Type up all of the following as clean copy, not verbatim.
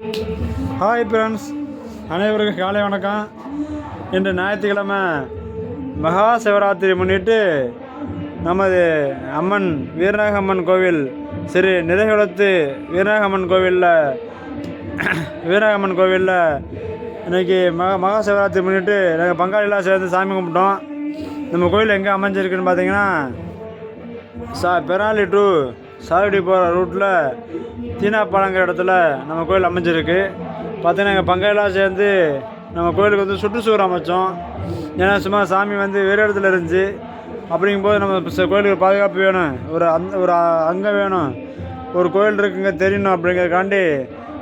Hi friends, அனைவருக்கும் காலை வணக்கம். இன்று ஞாயிற்றுக்கிழமை மகா சிவராத்திரி முன்னிட்டு நமது அம்மன் வீரநாக அம்மன் கோவில் ஸ்ரீ நிறைகுளத்து வீரநாக அம்மன் கோவிலில் இன்றைக்கி மகா சிவராத்திரி முன்னிட்டு நாங்கள் பங்காளிலாம் சேர்ந்து சாமி கும்பிட்டோம். நம்ம கோவில் எங்கே அமைஞ்சிருக்குன்னு பார்த்தீங்கன்னா பெராலி டு சாவடி போகிற ரூட்டில் தீனாப்பாலங்கிற இடத்துல நம்ம கோயில் அமைஞ்சிருக்கு. பார்த்தீங்கன்னா எங்கள் பங்காளிலாம் சேர்ந்து நம்ம கோயிலுக்கு வந்து சுற்றுச்சுவர் அமைச்சோம். ஏன்னா சும்மா சாமி வந்து வேறு இடத்துல இருந்துச்சு. அப்படிங்கும்போது நம்ம கோயிலுக்கு பாதுகாப்பு வேணும், ஒரு அங்கம் வேணும், ஒரு கோயில் இருக்குங்க தெரியணும். அப்படிங்கிறதுக்காண்டி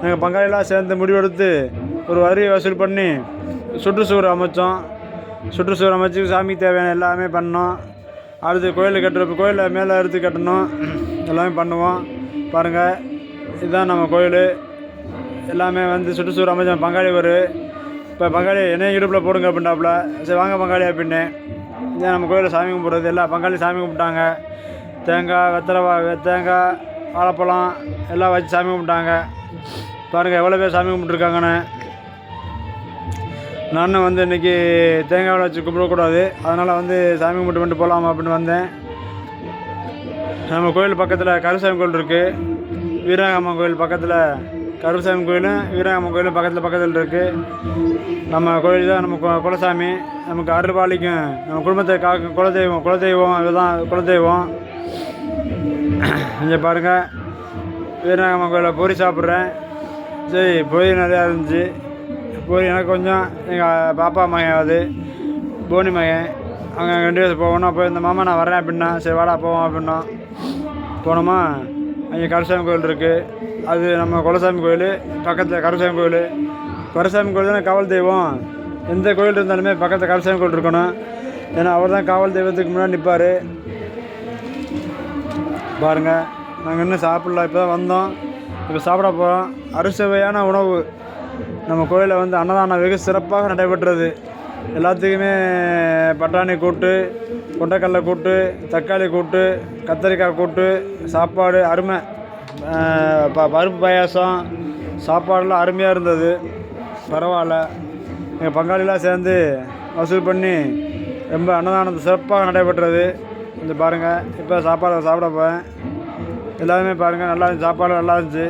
எங்கள் பங்காளிலாம் சேர்ந்து முடிவெடுத்து ஒரு வரி வசூல் பண்ணி சுற்றுச்சுவர் அமைச்சோம். சுற்றுச்சுவர் அமைச்சு சாமிக்கு தேவையான எல்லாமே பண்ணோம். அடுத்து கோயில் கட்டுறப்ப கோயிலில் மேலே எடுத்து கட்டணும், எல்லாமே பண்ணுவோம். பாருங்கள், இதுதான் நம்ம கோயில். எல்லாமே வந்து சுற்றுச்சுவர் அமைச்சோம். பங்காளி இப்போ பங்காளி என்னையும் இடுப்பில் போடுங்க அப்படின்ட்டாப்புல. சரி வாங்க பங்காளி அப்படின்னு இதான் நம்ம கோயிலில் சாமி கும்பிட்றது. எல்லா பங்காளி சாமி கும்பிட்டாங்க. தேங்காய், தேங்காய், வாழைப்பழம் எல்லாம் வச்சு சாமி கும்பிட்டாங்க. பாருங்கள் எவ்வளோ பேர் சாமி கும்பிட்ருக்காங்கன்னு. நானும் வந்து இன்றைக்கி தேங்காய் வச்சு கும்பிடக்கூடாது, அதனால் வந்து சாமி கும்பிட்டு போகலாம் அப்படின்னு வந்தேன். நம்ம கோயில் பக்கத்தில் கருசாமி கோயில் இருக்குது. வீரநாகம்மன் கோயில் பக்கத்தில் கருசாமி கோயிலும் வீரநாகம்மன் கோயிலும் பக்கத்தில் இருக்குது. நம்ம கோயில் தான் நம்ம குலசாமி. நமக்கு அருள்பாலிக்கும், நம்ம குடும்பத்தை காக்கும் குலதெய்வம் இதுதான் குலதெய்வம். இங்கே பாருங்கள், வீரநாகம்மன் கோயிலில் பொரி சாப்பிட்றேன். சரி, பொரி நிறையா இருந்துச்சு. பொரி எனக்கு கொஞ்சம், எங்கள் பாப்பா மகன் அது போனி மகன், அவங்க 2 பேர் போகணும். போய் இந்த மாமா நான் வரேன் அப்படின்னா, சரி வாடா போவோம் அப்படின்னா போனோமா. அங்கே கருசாமி கோயில் இருக்குது. அது நம்ம குலசாமி கோயில் பக்கத்தில் கருசாமி கோயில். கருசாமி கோயில் தானே காவல் தெய்வம். எந்த கோயில் இருந்தாலுமே பக்கத்தில் கருசாமி கோயில் இருக்கணும். ஏன்னா அவர் தான் காவல் தெய்வத்துக்கு முன்னாடி நிற்பார். பாருங்கள், நாங்கள் இன்னும் சாப்பிடல, இப்போ தான் வந்தோம். இப்போ சாப்பிட போகிறோம். அறுசுவையான உணவு. நம்ம கோயிலில் வந்து அன்னதானம் வெகு சிறப்பாக நடைபெற்றது. எல்லாத்துக்குமே பட்டாணி கூட்டு, கொண்டைக்கடலை கூட்டு, தக்காளி கூட்டு, கத்திரிக்காய் கூட்டு, சாப்பாடு அருமை. பருப்பு பாயாசம், சாப்பாடெலாம் அருமையாக இருந்தது. பரவாயில்ல. எங்கள் பங்காளிலாம் சேர்ந்து வசூல் பண்ணி ரொம்ப அன்னதானத்தை சிறப்பாக நடைபெற்றது. கொஞ்சம் பாருங்கள், இப்போ சாப்பாடு சாப்பிட போவேன். எல்லாருமே பாருங்கள், நல்லா இருந்துச்சு. சாப்பாடு நல்லா இருந்துச்சு.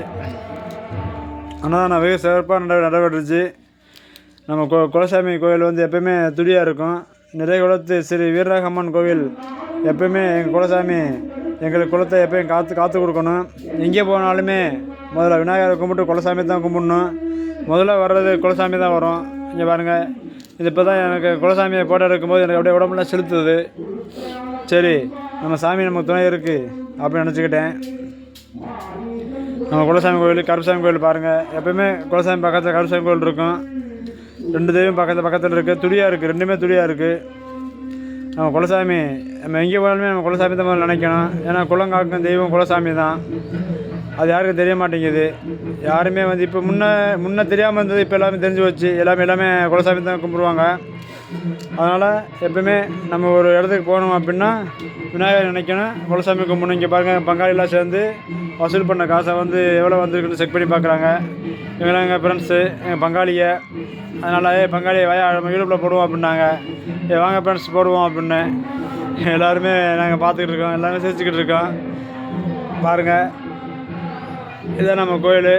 அன்னதானம் வெகு சிறப்பாக நடைபெற்றுச்சு. நம்ம குலசாமி கோயில் வந்து எப்போயுமே துடியாக இருக்கும். நிறைகுளத்து ஸ்ரீ வீரநாக அம்மன் கோவில் எப்போயுமே எங்கள் குலசாமி எங்களுக்கு குலத்தை எப்போயும் காத்து கொடுக்கணும். எங்கே போனாலுமே முதல்ல விநாயகரை கும்பிட்டு குலசாமி தான் கும்பிடணும். முதல்ல வர்றது குலசாமி தான் வரும். இங்கே பாருங்கள், இது இப்போ தான் எனக்கு குலசாமியை போட்டோ எடுக்கும்போது எனக்கு அப்படியே உடம்புலாம் செலுத்துது. சரி, நம்ம சாமி நமக்கு துணை இருக்குது அப்படின்னு நினச்சிக்கிட்டேன். நம்ம குலசாமி கோயில் கருசாமி கோயில் பாருங்கள், எப்போயுமே குலசாமி பக்கத்தில் கருசாமி கோயில் இருக்கும். 2 தெய்வம் பக்கத்தில் இருக்குது. துடியாக இருக்குது, ரெண்டுமே துடியாக இருக்குது. நம்ம குலசாமி நம்ம எங்கே போனாலுமே நம்ம குலசாமி தான் நினைக்கணும். ஏன்னா குலங்காக்கும் தெய்வம் குலசாமி தான். அது யாருக்கும் தெரிய மாட்டேங்குது. யாருமே வந்து இப்போ முன்ன தெரியாமல் இருந்தது, இப்போ எல்லாமே தெரிஞ்சு வச்சு எல்லாமே குலசாமி தான் கும்பிடுவாங்க. அதனால் எப்போயுமே நம்ம ஒரு இடத்துக்கு போகணும் அப்படின்னா விநாயகர் நினைக்கணும், குலசாமி கும்பிடணும். இங்கே பாருங்கள், பங்காளிலாம் சேர்ந்து வசூல் பண்ண காசை வந்து எவ்வளோ வந்திருக்குன்னு செக் பண்ணி பார்க்குறாங்க. இவங்களாம் எங்கள் ஃப்ரெண்ட்ஸு, எங்கள் பங்காளியை. அதனால் பங்காளி நம்ம யூடியூப்பில் போடுவோம் அப்படின்னாங்க. வாங்க ஃப்ரெண்ட்ஸ் போடுவோம் அப்படின்னு எல்லோருமே நாங்கள் பார்த்துக்கிட்டு இருக்கோம். எல்லாமே சிரிச்சுக்கிட்டு இருக்கோம். பாருங்கள், இதுதான் நம்ம கோயில்.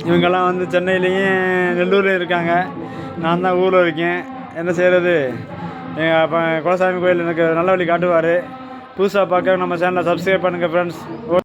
இவங்கெல்லாம் வந்து சென்னையிலையும் நெல்லூர்லேயும் இருக்காங்க. நான் தான் ஊரில் இருக்கேன். என்ன செய்கிறது, எங்கள் குலசாமி கோயில் எனக்கு நல்ல வழி காட்டுவார். புதுசாக பார்க்க நம்ம சேனலை சப்ஸ்கிரைப் பண்ணுங்கள் ஃப்ரெண்ட்ஸ்.